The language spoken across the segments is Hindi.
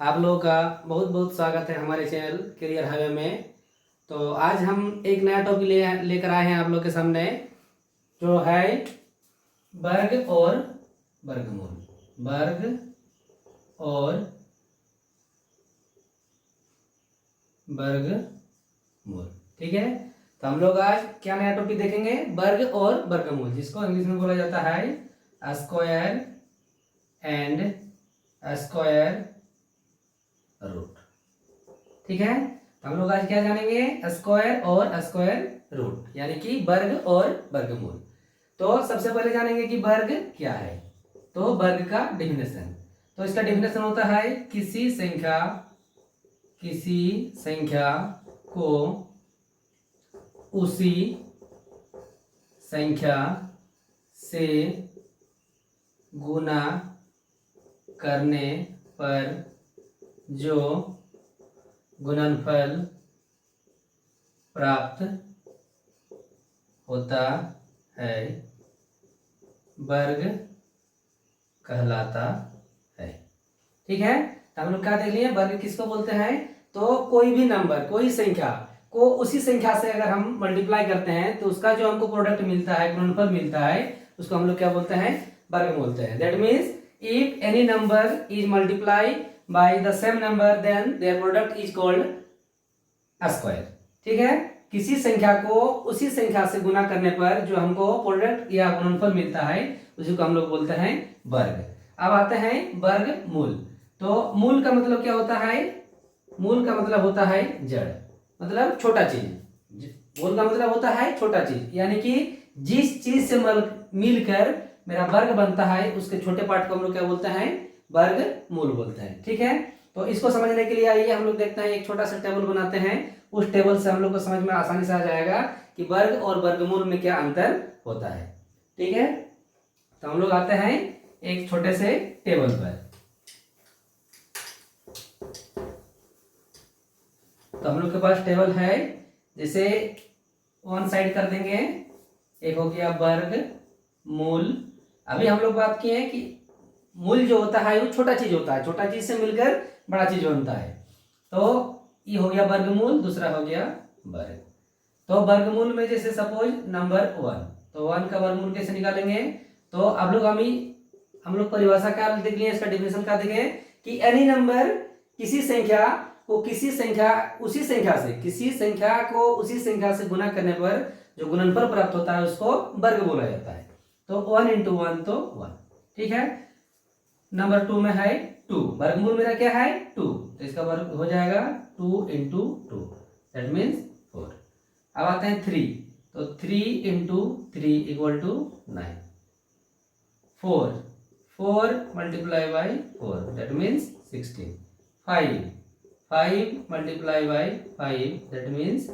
आप लोगों का बहुत बहुत स्वागत है हमारे चैनल करियर हाईवे में। तो आज हम एक नया टॉपिक लेकर आए हैं आप लोग के सामने, जो है वर्ग और वर्गमूल। वर्ग और वर्गमूल, ठीक है। तो हम लोग आज क्या नया टॉपिक देखेंगे? वर्ग और वर्गमूल, जिसको इंग्लिश में बोला जाता है स्क्वायर एंड स्क्वायर रूट, ठीक है। तो हम लोग आज क्या जानेंगे? स्क्वायर और स्क्वायर रूट, यानी कि वर्ग और वर्गमूल। तो सबसे पहले जानेंगे कि वर्ग क्या है। तो वर्ग का डेफिनेशन, तो इसका डेफिनेशन होता है किसी संख्या को उसी संख्या से गुना करने पर जो गुणनफल प्राप्त होता है वर्ग कहलाता है, ठीक है। तो हम लोग क्या देख लिए? वर्ग किसको बोलते हैं? तो कोई भी नंबर, कोई संख्या को उसी संख्या से अगर हम मल्टीप्लाई करते हैं तो उसका जो हमको प्रोडक्ट मिलता है, गुणनफल मिलता है, उसको हम लोग क्या बोलते हैं? वर्ग बोलते हैं। That means if any number is multiply by the same number then their product is called square, ठीक है। किसी संख्या को उसी संख्या से गुना करने पर जो हमको प्रोडक्ट या गुणनफल मिलता है उसी को हम लोग बोलते हैं वर्ग। अब आते हैं वर्गमूल। तो मूल का मतलब क्या होता है? मूल का मतलब होता है जड़, मतलब छोटा चीज। मूल का मतलब होता है छोटा चीज, यानी कि जिस चीज से मिलकर मेरा वर्ग बनता है उसके छोटे पार्ट को हम लोग क्या बोलते हैं? वर्गमूल बोलते हैं, ठीक है। तो इसको समझने के लिए आइए हम लोग देखते हैं, एक छोटा सा टेबल बनाते हैं। उस टेबल से हम लोग को समझ में आसानी से आ जाएगा कि वर्ग और वर्गमूल में क्या अंतर होता है, ठीक है। तो हम लोग आते हैं एक छोटे से टेबल पर। तो हम लोग के पास टेबल है, जैसे वन साइड कर देंगे, एक हो गया वर्ग मूल। अभी हम लोग बात किए हैं कि मूल जो होता है वो छोटा चीज होता है, छोटा चीज से मिलकर बड़ा चीज बनता है। तो ये हो गया वर्गमूल, दूसरा हो गया वर्ग। तो वर्गमूल में जैसे सपोज नंबर 1, तो 1 का वर्गमूल कैसे निकालेंगे? तो आप लोग हम लोग परिभाषा क्या देख लिए, इसका डेफिनेशन क्या देखें कि एनी नंबर किसी संख्या को किसी संख्या को उसी संख्या से गुना करने पर जो गुणनफल प्राप्त होता है उसको वर्ग बोला जाता है। तो 1 × 1 तो 1, ठीक है। नंबर 2 में है 2, वर्गमूल मेरा क्या है? 2, तो इसका वर्ग हो जाएगा 2 × 2, दैट मीन्स 4। अब आते हैं 3, तो 3 × 3 = 9। 4 × 4 that means 16। 5 × 5 that means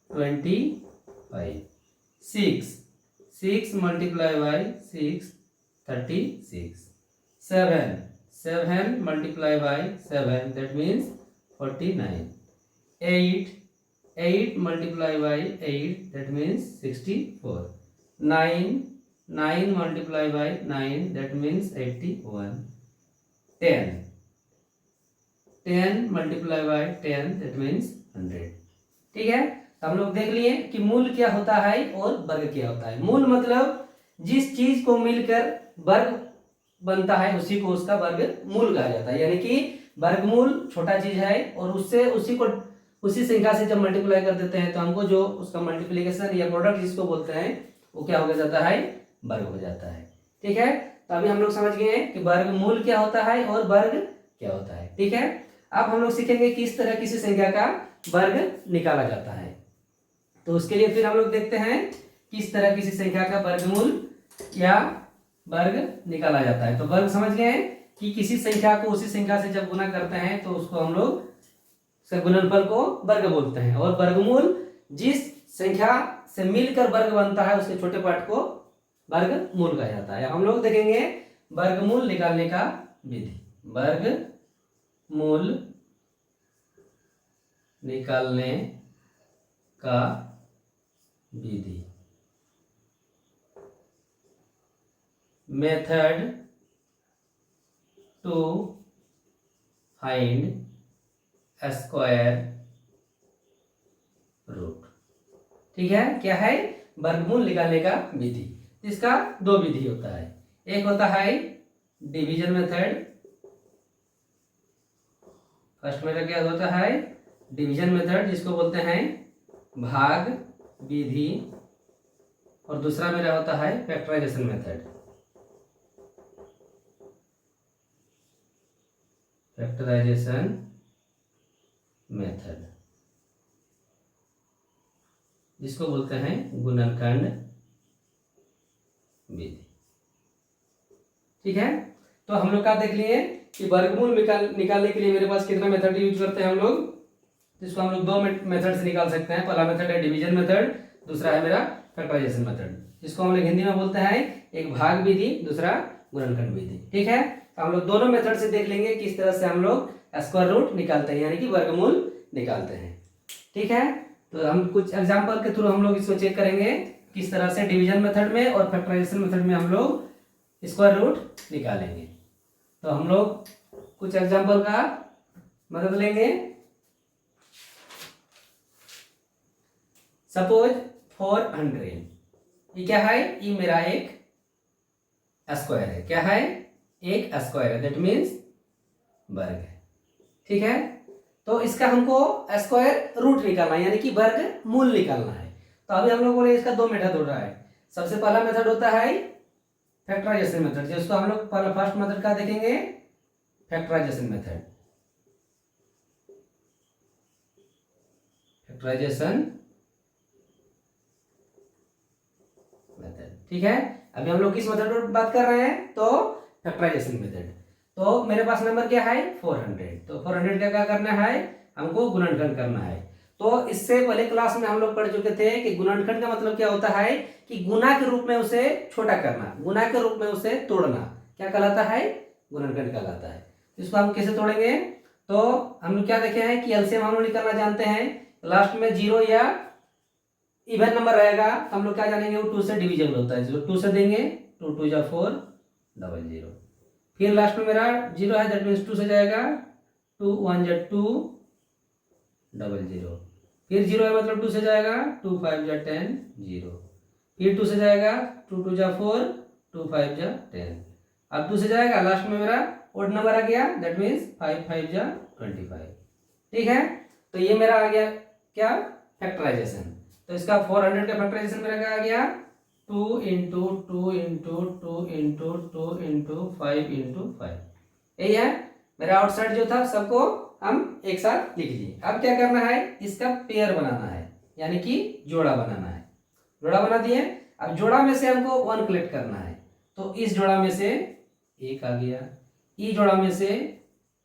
25। 6 × 6 36। 7 × 7 that means 49। 8 × 8 that means 64। 9 × 9 that means 81। 10 × 10 that means 100, ठीक है। तो हम लोग देख लिए कि मूल क्या होता है और वर्ग क्या होता है। मूल मतलब जिस चीज को मिलकर वर्ग बनता है उसी को उसका वर्गमूल कहा जाता है, यानी कि वर्गमूल छोटा चीज है और उसी संख्या से जब मल्टीप्लाई कर देते हैं तो हमको जो उसका मल्टीप्लिकेशन या प्रोडक्ट जिसको बोलते हैं वो क्या हो जाता है? वर्ग हो जाता है, ठीक है। तो अभी हम लोग समझ गए हैं कि वर्गमूल क्या होता है और वर्ग क्या होता है, ठीक है। अब हम लोग सीखेंगे किस तरह किसी संख्या का वर्ग निकाला जाता है। तो उसके लिए फिर हम लोग देखते हैं किस तरह किसी संख्या का वर्गमूल या वर्ग निकाला जाता है। तो वर्ग समझ गए कि किसी संख्या को उसी संख्या से जब गुना करते हैं तो उसको हम लोग उसके गुणनफल को वर्ग बोलते हैं, और वर्गमूल जिस संख्या से मिलकर वर्ग बनता है उसके छोटे पार्ट को वर्गमूल कहा जाता है। हम लोग देखेंगे वर्गमूल निकालने का विधि। वर्गमूल निकालने का विधि, method to find square root. ठीक है, क्या है? वर्गमूल निकालने का विधि। इसका दो विधि होता है, एक होता है डिवीजन मेथड। फर्स्ट मेरा क्या होता है? डिवीजन मेथड, जिसको बोलते हैं भाग विधि। और दूसरा मेरा होता है फैक्टराइजेशन मेथड। फैक्टराइजेशन मेथड, जिसको बोलते हैं गुणनखंड विधि। ठीक है, तो हम लोग क्या देख लिए कि वर्गमूल निकालने के लिए मेरे पास कितना मेथड यूज करते हैं हम लोग। जिसको हम लोग दो मेथड से निकाल सकते हैं। पहला मेथड है डिवीजन मेथड, दूसरा है मेरा फैक्टराइजेशन मेथड, जिसको हम लोग हिंदी में बोलते हैं एक भाग विधि, दूसरा गुणनखंड विधि। ठीक है, तो हम लोग दोनों मेथड से देख लेंगे किस तरह से हम लोग स्क्वायर रूट निकालते हैं, यानी कि वर्गमूल निकालते हैं। ठीक है, तो हम कुछ एग्जाम्पल के थ्रू हम लोग इसको चेक करेंगे किस तरह से डिवीजन मेथड में और फैक्टराइजेशन मेथड में हम लोग स्क्वायर रूट निकालेंगे। तो हम लोग कुछ एग्जाम्पल का मदद लेंगे। सपोज 400, ये क्या है? ये मेरा एक स्क्वायर है। क्या है? एक स्क्वायर है, दैट मीन्स वर्ग है। ठीक है, तो इसका हमको स्क्वायर रूट निकालना है, यानी कि वर्ग मूल निकालना है। तो अभी हम लोगों ने इसका दो मेथड हो रहा है। सबसे पहला मेथड होता है फैक्टराइजेशन मेथड, जिसको हम लोग पहला फर्स्ट मेथड का देखेंगे, फैक्टराइजेशन मेथड। Factorisation method. ठीक है, अभी हम लोग किस मेथड पर बात कर रहे हैं? तो फैक्टराइजेशन मेथड। तो मेरे पास नंबर क्या है? 400। तो 400 का क्या करना है? हमको गुणनखंड करना है। तो इससे पहले क्लास में हम लोग पढ़ चुके थे कि गुणनखंड का मतलब क्या होता है कि गुना के रूप में उसे छोटा करना, गुना के रूप में उसे तोड़ना, क्या कहलाता है? गुणनखंड कहलाता है। इसको हम कैसे तोड़ेंगे? तो हम लोग क्या देखे हैं कि एलसीएम हम लोग निकालना जानते हैं। लास्ट में जीरो या इवन नंबर रहेगा तो हम लोग क्या जानेंगे? वो 2 से डिविजिबल होता है। जीरो 2 से देंगे, 2 2 जा 4, 00। फिर लास्ट में मेरा जीरो है, दैट मीन्स 2 से जाएगा, 2 1 जा 2, 00। फिर जीरो है मतलब 2 से जाएगा, 2 5 जा 10, 0। फिर 2 से जाएगा, 2 2 जा 4, 2 5 जा 10। अब 2 से जाएगा, लास्ट में मेरा ओड नंबर आ गया, दैट मीन्स 5 5 जा 25। ठीक है, तो ये मेरा आ गया क्या? फैक्टराइजेशन। तो इसका 400 का फैक्टराइजेशन मेरा क्या आ गया? 2 into 2 into 2 into 2 into 5 into 5। यही है मेरा आउटसाइड जो था, सबको हम एक साथ लिख लिए। अब क्या करना है? इसका पेयर बनाना है, यानी कि जोड़ा बनाना है। जोड़ा बना दिए। अब जोड़ा में से हमको 1 कलेक्ट करना है। तो इस जोड़ा में से एक आ गया, ई जोड़ा में से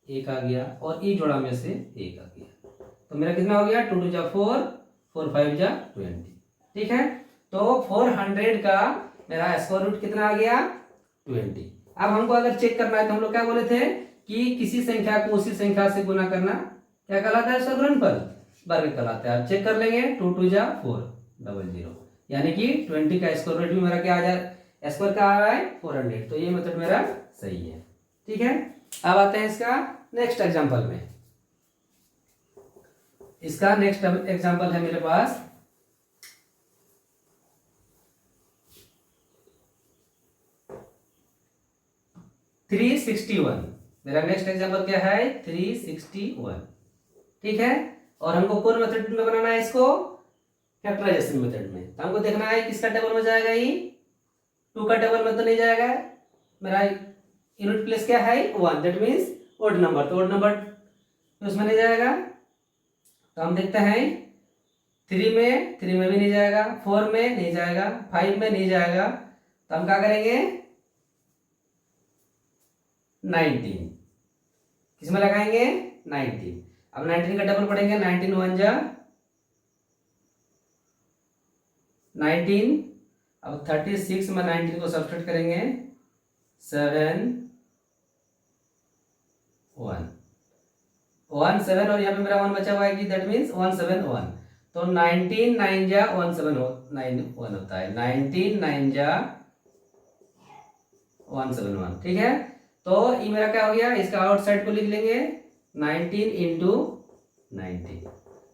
एक आ गया, और ई जोड़ा में से एक आ गया। तो मेरा कितना हो गया? 2 2 जा 4, 4 5 जा 20। ठीक है, तो 400 का मेरा स्क्वायर रूट कितना आ गया? 20। अब हमको अगर चेक करना है तो हम लोग क्या बोले थे कि किसी संख्या को उसी संख्या से गुना करना क्या कहलाता है? इसका गुणनफल वर्ग कहलाता है। अब चेक कर लेंगे, 2 2 जा 4, 00, यानी कि 20 का स्क्वायर रूट भी मेरा क्या आ जाए? स्क्वायर का आ रहा है 400। तो ये मेथड मेरा सही है। ठीक है, अब आते हैं इसका नेक्स्ट एग्जांपल में। इसका नेक्स्ट एग्जांपल है मेरे पास 361। मेरा नेक्स्ट एग्जांपल क्या है? 361। ठीक है, और हमको कौन मेथड में बनाना है? इसको फैक्टराइजेशन मेथड में। तो हमको देखना है किसका टेबल में जाएगा। ये 2 का टेबल में तो नहीं जाएगा। मेरा यूनिट प्लेस क्या है? 1, दैट मीन्स ओड नंबर। तो ओड नंबर उसमें नहीं जाएगा। तो हम देखते हैं 3 में भी नहीं जाएगा, 4 में नहीं जाएगा, 5 में नहीं जाएगा। तो हम क्या करेंगे? 19 किस में लगाएंगे? 19। अब 19 का डबल पढ़ेंगे, 19 1 जा 19। अब 36 में 19 को सब्सट्रैक्ट करेंगे, 7 1 1 7, और यहाँ पे मेरा 1 बचा हुआ है कि दैट मीन्स 171। तो 19 9 जा 171 होता है। 19 9 जा 171। ठीक है, तो ये मेरा क्या हो गया? इसका आउटसाइड को लिख लेंगे, 19 इंटू 90।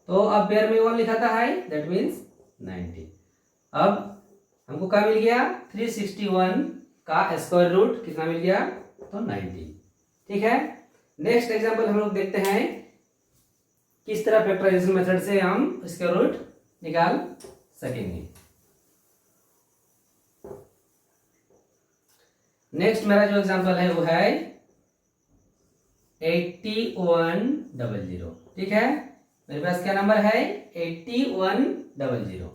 तो अब पेयर में 1 लिखा था हाई, दैट मीन्स 90। अब हमको क्या मिल गया, 361 का स्क्वायर रूट कितना मिल गया, तो 90। ठीक है, नेक्स्ट एग्जांपल हम लोग देखते हैं किस तरह फैक्टराइजेशन मेथड से हम स्क्वायर रूट निकाल सकेंगे। नेक्स्ट मेरा जो एग्जांपल है वो है 8100। ठीक है, मेरे पास क्या नंबर है, 8100।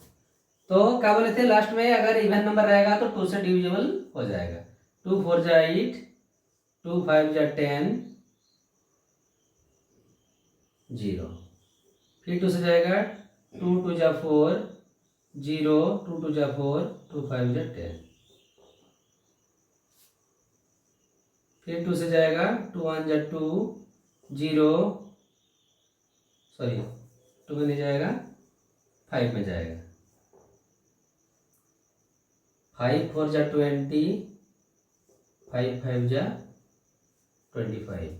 तो क्या बोले थे लास्ट में, अगर इवन नंबर रहेगा तो 2 से डिविजिबल हो जाएगा। 2 4 जा 8, 2 5 जा 10, 0। फिर 2 से जाएगा, 2 2 जा 4, 0, 2 2 जा 4, 2 5 जा 10। फिर 2 से जाएगा, 2 1 जा 2, 0, सॉरी 2 में नहीं जाएगा, 5 में जाएगा। 5 4 जा 20, 5 5 जा 25,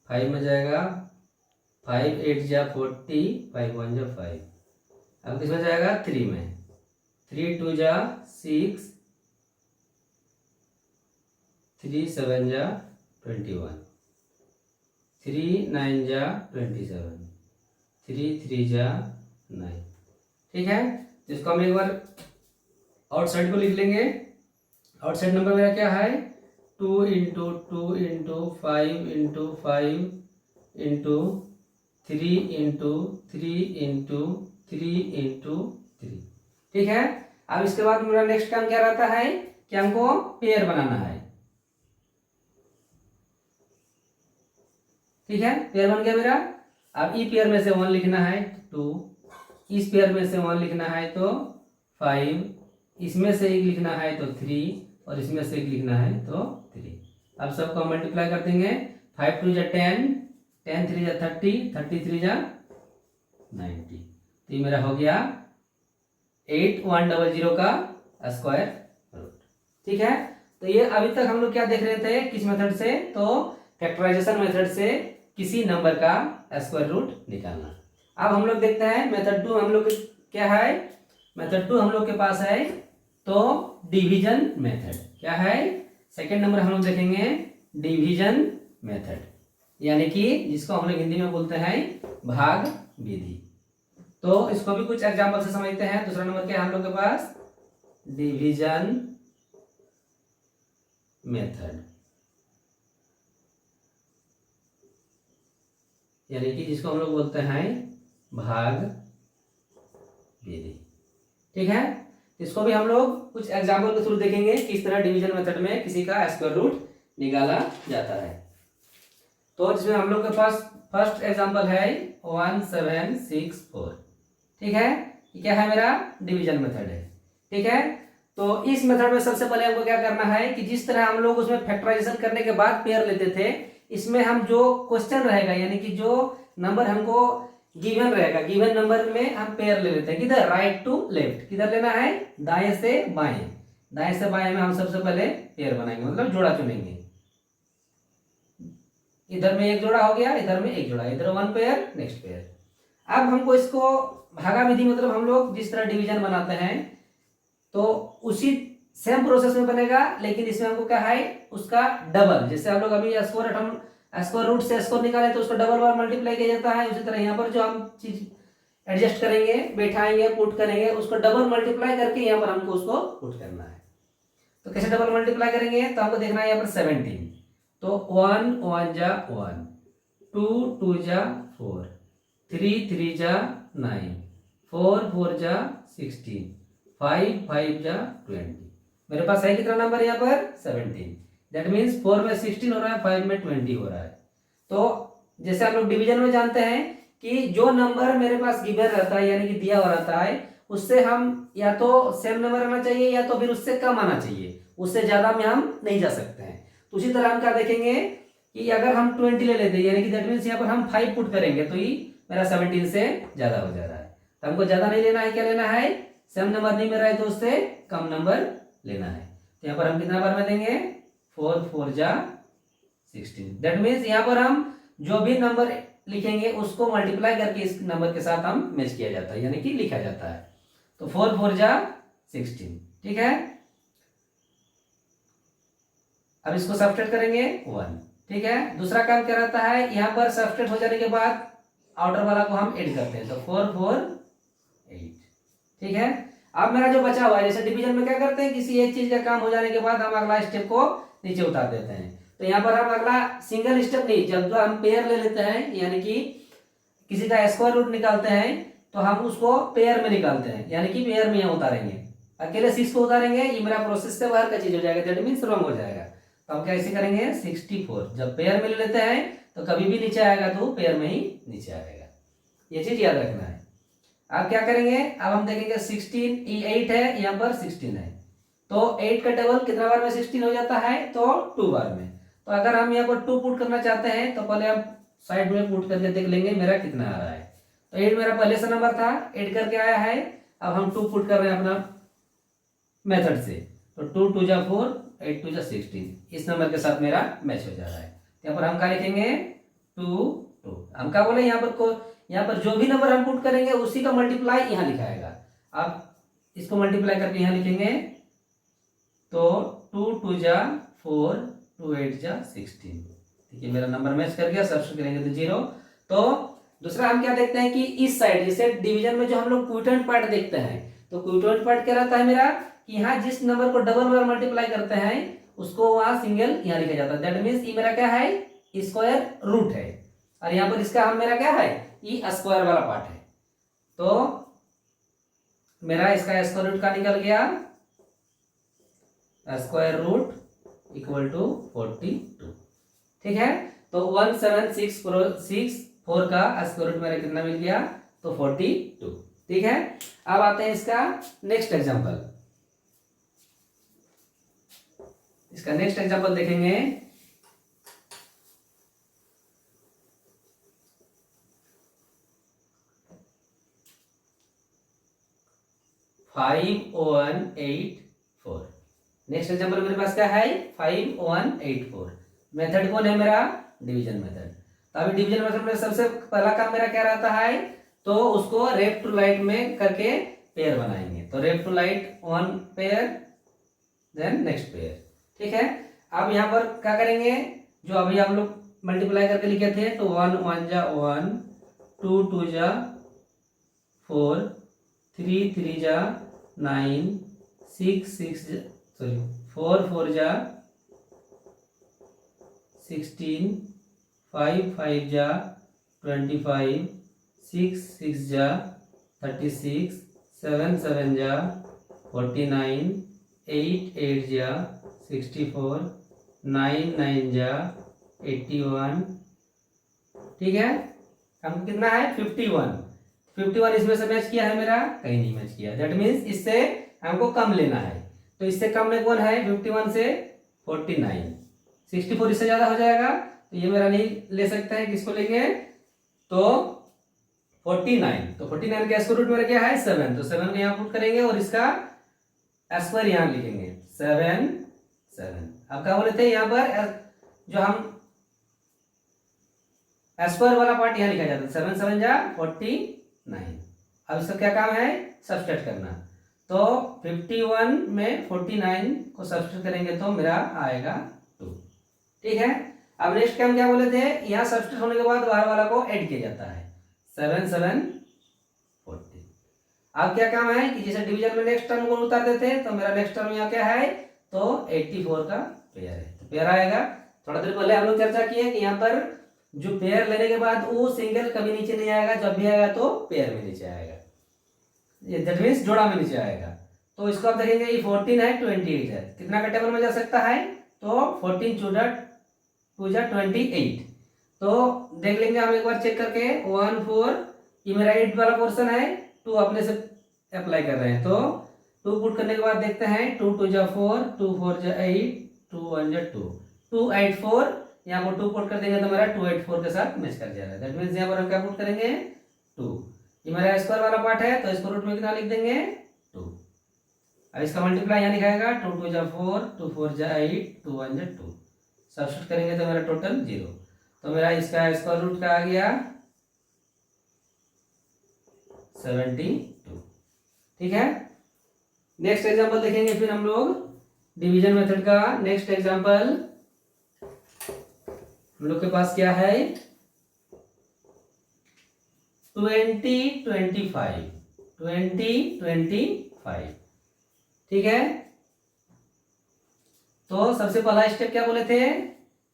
5 में जाएगा, 5 8 जा 40, 5 1 जा 5। अब किसमें जाएगा, 3 में, 3 2 जा 6, 3 7 जा 21, 3 9 जा 27, 3 3 जा 9। ठीक है, तो इसको हम एक बार आउटसाइड को लिख लेंगे। आउटसाइड नंबर मेरा क्या है, 2 into 2 into 5 into 5 into 3 into 3 into 3 into 3। ठीक है, अब इसके बाद मेरा नेक्स्ट काम क्या रहता है कि हमको पेयर बनाना है। ठीक है, पेयर बन गया मेरा। अब ई पेयर में से 1 लिखना है 2, इस पेयर में से 1 लिखना है तो 5, इसमें से 1 लिखना है तो 3, और इसमें से 1 लिखना है तो 3। अब सबको मल्टीप्लाई कर देंगे, 5 2 जा 10, 10 3 जा 30, 30 3 जा 90। तो ये मेरा हो गया 8100 का स्क्वायर रूट। ठीक है, तो ये अभी तक हम लोग क्या देख रहे थे, किस मेथड से, तो फैक्टराइजेशन मेथड से किसी नंबर का स्क्वायर रूट निकालना। अब हम लोग देखते हैं मेथड 2 हम लोग क्या है, मेथड 2 हम लोग के पास है तो डिवीजन मेथड। क्या है, सेकंड नंबर हम लोग देखेंगे डिवीजन मेथड, यानी कि जिसको हम लोग हिंदी में बोलते हैं भाग विधि। तो इसको भी कुछ एग्जांपल से समझते हैं। दूसरा नंबर क्या है हम लोग के पास, डिवीजन मेथड, यानी कि जिसको हम लोग बोलते हैं भाग विधि। ठीक है, इसको भी हम लोग कुछ एग्जाम्पल के थ्रू देखेंगे किस तरह डिवीजन मेथड में किसी का स्क्वायर रूट निकाला जाता है। तो जिसमें हम लोग के पास फर्स्ट एग्जाम्पल है 1764। ठीक है, ये क्या है, मेरा डिवीजन मेथड है। ठीक है, तो इस मेथड में सबसे पहले हमको क्या करना है कि जिस तरह हम लोग उसमें फैक्टराइजेशन करने के बाद पेयर लेते थे, इसमें हम जो क्वेश्चन रहेगा यानी कि जो नंबर हमको गिवन रहेगा, गिवन नंबर में हम पेयर ले लेते हैं। किधर, राइट टू लेफ्ट, किधर लेना है, दाएं से बाएं। दाएं से बाएं में हम सबसे पहले पेयर बनाएंगे, मतलब जोड़ा चुनेंगे। इधर में एक जोड़ा हो गया, इधर में एक जोड़ा, इधर 1 पेयर, नेक्स्ट पेयर। अब हमको इसको भागा विधि, मतलब हम लोग जिस तरह डिवीजन बनाते हैं तो उसी सेम प्रोसेस में बनेगा, लेकिन इसमें हमको क्या है, उसका डबल। जैसे हम लोग अभी स्क्वायर रूट से स्क्वायर निकाले तो उसको डबल बार मल्टीप्लाई किया जाता है, उसी तरह यहाँ पर जो हम चीज एडजस्ट करेंगे, बैठाएंगे, पुट करेंगे, उसको डबल मल्टीप्लाई करके यहाँ पर हमको उसको पुट करना है। तो कैसे डबल मल्टीप्लाई करेंगे, तो हमको देखना है यहाँ पर 17। तो 1 1 जा 1, 2 2 जा 4, 3 3 जा 9, 4 4 जा 16, 5 5 जा 20। मेरे पास है कितना नंबर यहाँ पर, 17। दैट मीन्स 4 में 16 हो रहा है, 5 में 20 हो रहा है। तो जैसे हम लोग डिवीजन में जानते हैं कि जो नंबर मेरे पास गिवन रहता है यानी कि दिया हुआ रहता है, उससे हम या तो सेम नंबर आना चाहिए या तो फिर उससे कम आना चाहिए, उससे ज्यादा में हम नहीं जा सकते हैं। तो उसी तरह हम क्या देखेंगे कि अगर हम 20 ले लेते हैं यानी कि दैट मीन्स यहाँ पर हम 5 पुट करेंगे तो ये मेरा 17 से ज्यादा हो जा रहा है। तो हमको ज्यादा नहीं लेना है, क्या लेना है, सेम नंबर नहीं मिल रहा है तो उससे कम नंबर लेना है। तो यहाँ पर हम कितना बार में देंगे, 4 4 जा 16। दैट मीन्स यहाँ पर हम जो भी नंबर लिखेंगे उसको मल्टीप्लाई करके इस नंबर के साथ हम मैच किया जाता है, यानी कि लिखा जाता है। तो 4 4 जा 16, ठीक है। अब इसको सब्ट्रैक्ट करेंगे 1, ठीक है। दूसरा काम क्या रहता है, यहाँ पर सब्ट्रैक्ट हो जाने के बाद आउटर वाला को हम ऐड करते हैं, तो 4 4 8, ठीक है। अब मेरा जो बचा हुआ है, जैसे डिवीजन में क्या करते हैं, किसी एक चीज का काम हो जाने के बाद हम अगला स्टेप को नीचे उतार देते हैं। तो यहाँ पर हम अगला सिंगल स्टेप नहीं, जब हम पेयर ले लेते हैं, यानी कि किसी का स्क्वायर रूट निकालते हैं तो हम उसको पेयर में निकालते हैं, यानी कि पेयर में यहाँ उतारेंगे। अकेले 6 को उतारेंगे ये मेरा प्रोसेस से बाहर का चीज हो जाएगा, दैट मीन्स रॉन्ग हो जाएगा। तो हम कैसे करेंगे, 64 जब पेयर में ले लेते हैं तो कभी भी नीचे आएगा तो पेयर में ही नीचे आएगा, ये चीज याद रखना है। अब क्या करेंगे, अब हम देखेंगे 16 8 है, यहाँ पर 16 है, तो 8 का टेबल कितना बार में 16 हो जाता है, तो 2 बार में। तो अगर हम यहाँ पर 2 पुट करना चाहते हैं तो पहले हम साइड में पुट करके देख लेंगे मेरा कितना आ रहा है। तो 8 मेरा पहले से नंबर था, 8 करके आया है। अब हम 2 पुट कर रहे हैं अपना मेथड से, तो 2 2 जा 4, 8 2 जा 16, इस नंबर के साथ मेरा मैच हो जा रहा है। यहाँ पर हम क्या लिखेंगे, 2 2। हम क्या बोले, यहाँ पर जो भी नंबर हम पुट करेंगे उसी का मल्टीप्लाई यहाँ लिखाएगा। अब इसको मल्टीप्लाई करके यहाँ लिखेंगे, तो 2 2 जा 4, 2 8 जा 16, ठीक है। मेरा नंबर मैच कर गया, सब्ट्रैक्ट करेंगे तो 0। तो दूसरा हम क्या देखते हैं कि इस साइड, जैसे डिवीजन में जो हम लोग क्विटेंट पार्ट देखते हैं, तो क्विटेंट पार्ट क्या रहता है मेरा, कि यहाँ जिस नंबर को डबल बार मल्टीप्लाई करते हैं उसको वहां सिंगल यहाँ लिखा जाता है। दैट मीन्स ये मेरा क्या है, स्क्वायर रूट है, और यहाँ पर इसका हम मेरा क्या है, ये स्क्वायर वाला पार्ट है। तो मेरा इसका स्क्वायर रूट का निकल गया, स्क्वायर रूट इक्वल टू 42, ठीक है। तो 17664 का स्क्वायर रूट मेरा कितना मिल गया, तो 42, ठीक है। अब आते हैं इसका नेक्स्ट एग्जांपल। इसका नेक्स्ट एग्जांपल देखेंगे, फाइव 1 8 4। नेक्स्ट एग्जांपल मेरे पास क्या है, 5 1 8 4। मेथड कौन है मेरा, डिवीजन मेथड। तो अभी डिवीजन मेथड में सबसे पहला काम मेरा क्या रहता है, तो उसको लेफ्ट टू राइट में करके पेयर बनाएंगे। तो left to right 1 pair, then next pair, ठीक है। अब यहाँ पर क्या करेंगे, जो अभी हम लोग मल्टीप्लाई करके लिखे थे, तो 1 1 जा 1, 2 2 जा 4, 3 3 जा 9, 6 4 4 जा 16, 5 5 जा 25, 6 6 जा 36, 7 7 जा 49, 8 8 जा 64, 9 9 जा 81, ठीक है। हमको कितना है, 51 इसमें से मैच किया है मेरा, कहीं नहीं मैच किया। दैट मीन्स इससे हमको कम लेना है, तो इससे कम में कौन है, 51 से 49, 64 इससे ज्यादा हो जाएगा, तो ये मेरा नहीं ले सकता है, किसको लेंगे, तो 49। तो 49 का स्क्वायर रूट मेरा क्या है, 7, तो 7 को यहाँ पुट करेंगे और इसका स्क्वायर यहाँ लिखेंगे, 7 7। अब क्या बोले थे, यहाँ पर जो हम स्क्वायर वाला पार्ट यहाँ लिखा जाता है, 7 7 जा 49। अब इसका क्या काम है, सब्सट्रैक्ट करना। तो 51 में 49 को सब्सट्रैक्ट करेंगे तो मेरा आएगा 2, ठीक है। अब नेक्स्ट काम क्या बोले थे, यहाँ सब्सट्रैक्ट होने के बाद बाहर वाला को ऐड किया जाता है, 7 7 40। अब क्या काम है कि जैसे डिवीजन में नेक्स्ट टर्म को उतार देते हैं, तो मेरा नेक्स्ट टर्म यहाँ क्या है, तो 84 का पेयर है, तो पेयर आएगा। थोड़ा देर पहले हम लोग चर्चा किए कि यहाँ पर जो पेयर लेने के बाद वो सिंगल कभी नीचे नहीं आएगा, जब भी आएगा तो पेयर में नीचे आएगा, ये दैट मींस जोड़ा में नीचे आएगा। तो इसको आप देखेंगे, ये 14 है, 28 है, कितना का टेबल में जा सकता है, तो 14 2 जा 28। तो देख लेंगे हम एक बार चेक करके, 1 4, ये मेरा 8 वाला पोर्शन है, 2 अपने से अप्लाई कर रहे हैं, तो 2 पुट करने के बाद देखते हैं, 2 2 जा 4, 2 4 जा 8, 2 1 जा 2, 2 8 4। यहाँ पर 2 पुट कर देंगे तो मेरा 2 8 4 के साथ मैच कर जाएगा। दैट मींस यहाँ पर हम क्या पुट करेंगे, 2। ये मेरा स्क्वायर वाला पार्ट है, तो स्क्वायर रूट में कितना लिख देंगे, 2। अब इसका मल्टीप्लाई यहाँ लिखाएगा, 2 2 जा 4, 2 4 जा 8, 2 1 जा 2, सब्स्टिट्यूट करेंगे तो मेरा टोटल 0। तो मेरा इसका स्क्वायर रूट का आ गया 72। ठीक है, नेक्स्ट एग्जांपल देखेंगे फिर हम लोग डिवीजन मेथड का। नेक्स्ट एग्जांपल हम लोग के पास क्या है, 2025। 2025। ठीक है, तो सबसे पहला स्टेप क्या बोले थे,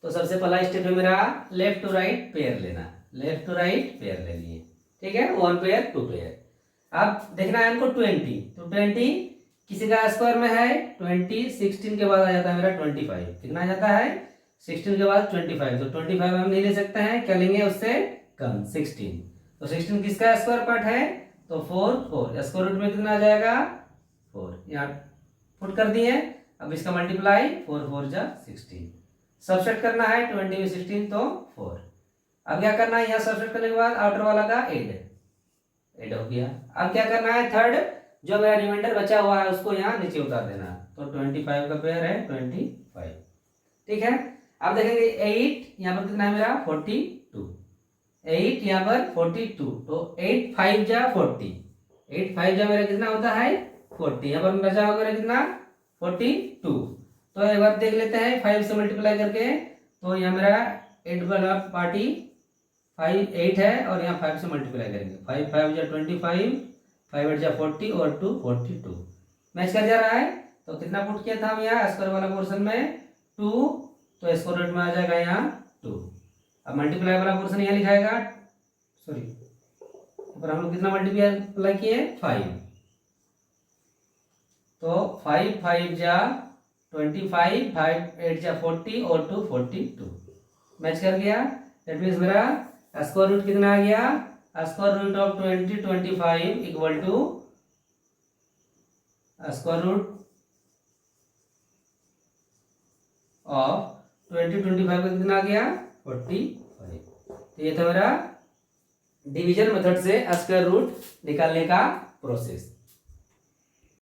तो सबसे पहला स्टेप है मेरा लेफ्ट टू राइट पेयर लेना। लेफ्ट टू राइट पेयर ले लिए। ठीक है, 1 पेयर 2 पेयर। अब देखना है हमको 20, तो 20 किसी का स्क्वायर में है 20, 16 के बाद आ जाता है मेरा 25। कितना आ जाता है 16 के बाद 25, तो 25 हम नहीं ले सकते हैं, क्या लेंगे उससे कम 16। तो 16 किसका स्क्वायर पार्ट है, तो 4 स्क्वायर रूट में कितना आ जाएगा 4, यहाँ पुट कर दिए। अब इसका मल्टीप्लाई 4 जा 16, सबसेट करना है 20 में 16 तो 4। अब क्या करना है, यहाँ सबसेट करने के बाद आउटर वाला का ऐड हो गया। अब क्या करना है, थर्ड जो मेरा रिमाइंडर बचा हुआ है उसको यहाँ नीचे उतार देना। तो 25 का पेयर है 25। ठीक है, अब देखेंगे 8 यहाँ पर कितना है मेरा 42। 8 यहाँ पर 42, तो 8 5 जा 40। 8 5 जा मेरा कितना होता है 40। यहाँ पर बचा होगा मेरा कितना 42। तो एक बार देख लेते हैं 5 से मल्टीप्लाई करके, तो यहाँ मेरा 8 वाला पार्टी 8 है और यहाँ 5 से मल्टीप्लाई करेंगे। 5 5 जा 25, 5 8 जा 40 और 2 42। मैच कर जा रहा है, तो कितना पुट किया था हम यहाँ स्क्वायर वाला पोर्शन में 2, तो स्क्वायर रूट में आ जाएगा यहाँ 2। अब मल्टीप्लाई वाला पोर्शन यहाँ लिखाएगा, सॉरी पर हम लोग कितना मल्टीप्लाई किए 5। तो 5 5 जा 25, 5 8 जा 40 और 2 42। मैच कर गया। दैट मीन्स मेरा स्क्वायर रूट कितना आ गया, square root of 2025 equal to square root of 2025 का कितना आ गया 45। तो ये था मेरा डिवीजन मेथड से स्क्वायर रूट निकालने का प्रोसेस।